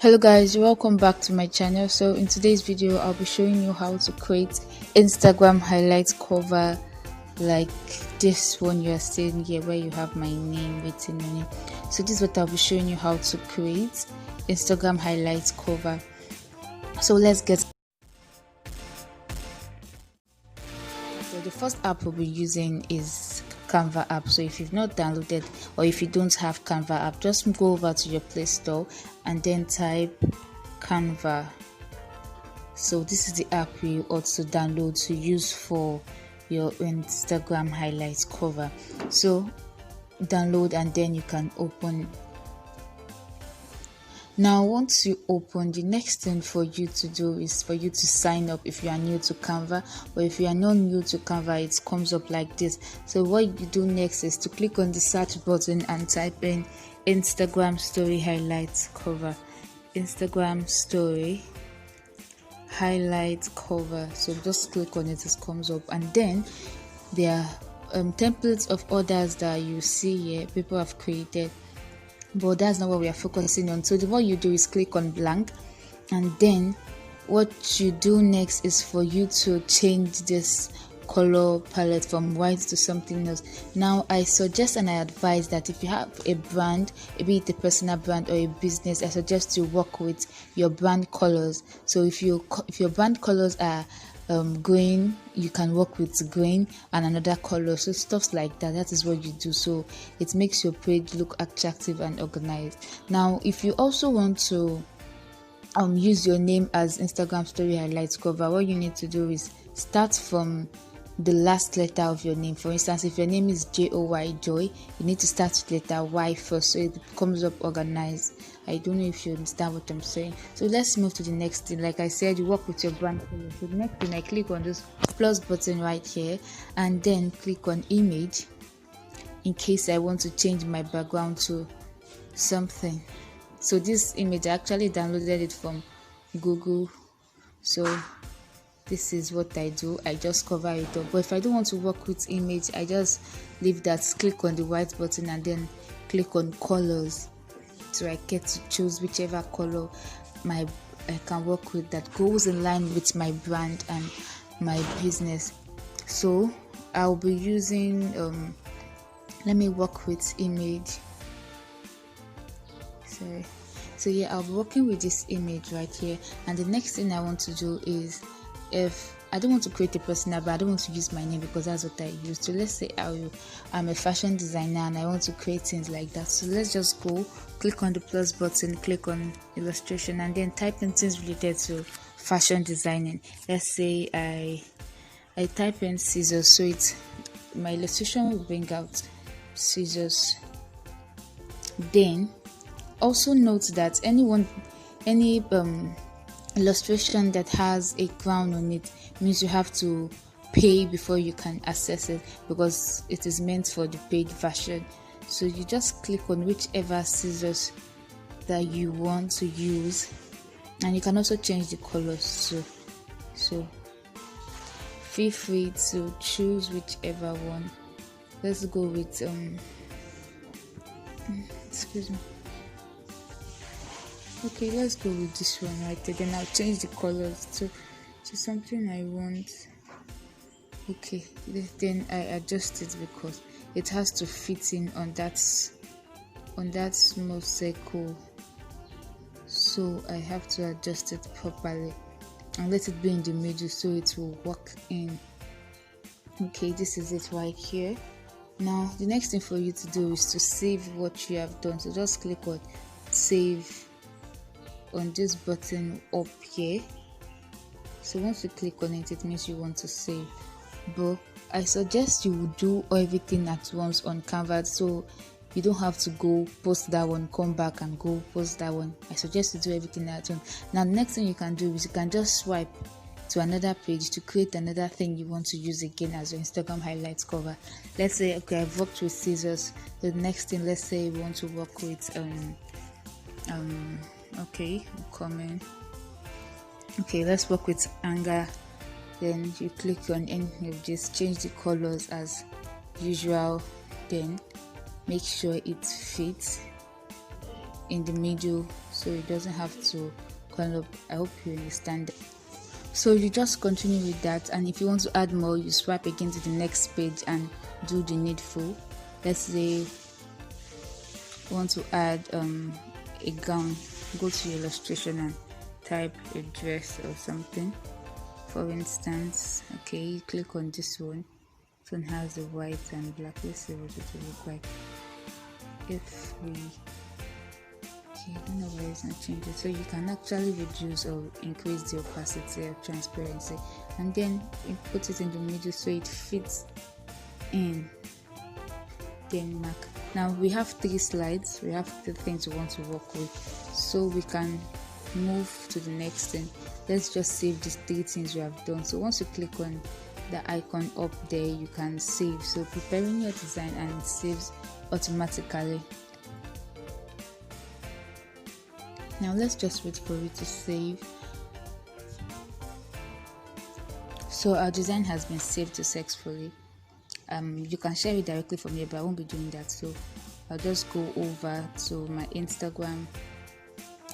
Hello guys, welcome back to my channel. So in today's video I'll be showing you how to create Instagram highlight cover like this one you are seeing here, where you have my name written on it. So this is what I'll be showing you how to create Instagram highlight cover. So let's get started. So the first app we'll be using is Canva app. So if you've not downloaded or if you don't have Canva app, just go over to your Play Store and then type Canva. So this is the app you ought to download to use for your Instagram highlights cover. So download and then you can open. Now once you open, the next thing for you to do is for you to sign up if you are new to Canva, or if you are not new to Canva, it comes up like this. So what you do next is to click on the search button and type in Instagram story highlights cover. Instagram story highlight cover. So just click on it, it comes up, and then there are templates of others that you see here people have created, but that's not what we are focusing on. So what you do is click on blank, and then what you do next is for you to change this color palette from white to something else. Now I suggest and I advise that if you have a brand, be it a personal brand or a business, I suggest you work with your brand colors. So if your brand colors are green, you can work with green and another color. So stuff like that, that is what you do. So it makes your page look attractive and organized. Now if you also want to use your name as Instagram story highlights cover, what you need to do is start from the last letter of your name. For instance, if your name is Joy, Joy, you need to start with letter Y first, so it comes up organized. I don't know if you understand what I'm saying. So let's move to the next thing. Like I said, you work with your brand color. So the next thing, I click on this plus button right here and then click on image in case I want to change my background to something. So this image, I actually downloaded it from Google. So this is what I do. I just cover it up. But if I don't want to work with image, I just leave that, click on the white button and then click on colors. So I get to choose whichever color I can work with that goes in line with my brand and my business. So I'll be using let me work with image. Sorry. So yeah, I'll be working with this image right here, and the next thing I want to do is, if I don't want to create a personal, but I don't want to use my name because that's what I use. So let's say I'm a fashion designer and I want to create things like that. So let's just go click on the plus button, click on illustration, and then type in things related to fashion designing. Let's say I type in scissors, so it's my illustration will bring out scissors. Then also note that any illustration that has a crown on it means you have to pay before you can access it, because it is meant for the paid version. So you just click on whichever scissors that you want to use, and you can also change the colors too. So feel free to choose whichever one. Let's go with excuse me. Okay, let's go with this one right there. Then I'll change the colors to something I want. Okay, then I adjust it because it has to fit in on that small circle. So I have to adjust it properly and let it be in the middle so it will work in. Okay, this is it right here. Now the next thing for you to do is to save what you have done. So just click on save on this button up here. So once you click on it, it means you want to save. But I suggest you do everything at once on Canva, so you don't have to go post that one, come back and go post that one. I suggest you do everything at once. Now the next thing you can do is you can just swipe to another page to create another thing you want to use again as your Instagram highlights cover. Let's say, okay, I've worked with scissors. The next thing, let's say we want to work with okay, coming. Okay, let's work with anger. Then you click on any of this, change the colors as usual, then make sure it fits in the middle so it doesn't have to curl up. I hope you understand. So you just continue with that, and if you want to add more, you swipe again to the next page and do the needful. Let's say you want to add a gown, go to your illustration and type a dress or something. For instance, okay, you click on this one. This one has the white and black. Let's see what it will look like if we, okay, I don't know why it's not changing. So you can actually reduce or increase the opacity or transparency, and then you put it in the middle so it fits in. Then mark. Now we have 3 slides. We have the things we want to work with, so we can move to the next thing. Let's just save these 3 things we have done. So once you click on the icon up there, you can save. So preparing your design, and it saves automatically. Now let's just wait for it to save. So our design has been saved successfully. You can share it directly from here, but I won't be doing that. So I'll just go over to my Instagram,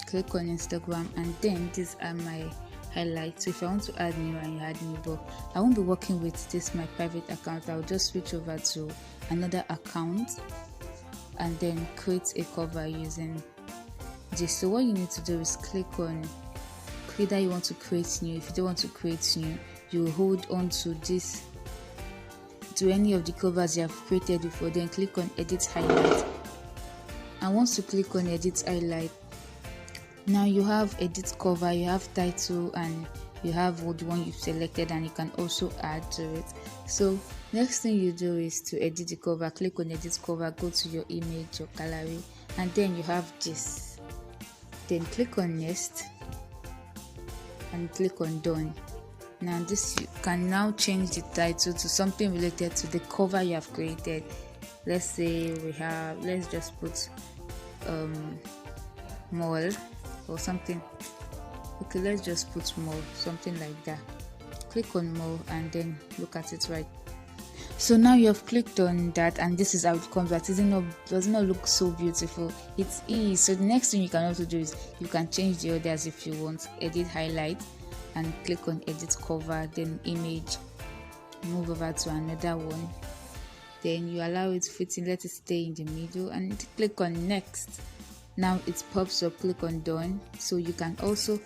click on Instagram, and then these are my highlights. So if I want to add new, and you add new, but I won't be working with this my private account. I'll just switch over to another account and then create a cover using this. So what you need to do is click on either you want to create new. If you don't want to create new, you hold on to this, to any of the covers you have created before, then click on edit highlight. And once you click on edit highlight, now you have edit cover, you have title, and you have the one you've selected, and you can also add to it. So next thing you do is to edit the cover. Click on edit cover, go to your image, your gallery, and then you have this. Then click on next and click on done. Now this, you can now change the title to something related to the cover you have created. Let's say let's just put mall or something. Okay, let's just put more, something like that. Click on more and then look at it right. So now you have clicked on that, and this is how it comes out. Does not look so beautiful. It is. So the next thing you can also do is you can change the others if you want. Edit highlight and click on edit cover, then image, move over to another one, then you allow it to fit in, let it stay in the middle, and click on next. Now it pops up. Click on done. So you can also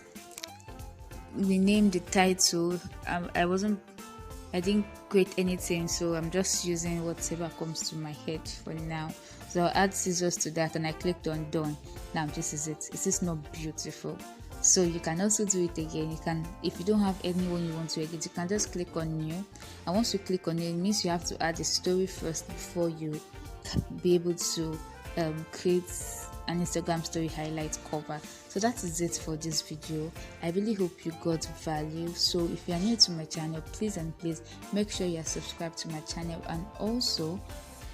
rename the title. I didn't create anything, so I'm just using whatever comes to my head for now. So I'll add scissors to that, and I clicked on done. Now this is it. Is this not beautiful? So you can also do it again. You can, if you don't have anyone you want to edit, you can just click on new, and once you click on it, it means you have to add a story first before you be able to create an Instagram story highlight cover. So that is it for this video. I really hope you got value. So if you are new to my channel, please make sure you are subscribed to my channel, and also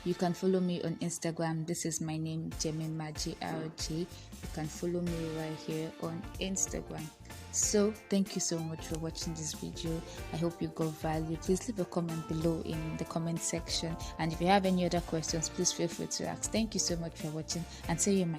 you can follow me on Instagram. This is my name, Jemimagrg. You can follow me right here on Instagram. So thank you so much for watching this video. I hope you got value. Please leave a comment below in the comment section, and if you have any other questions, please feel free to ask. Thank you so much for watching, and see you in my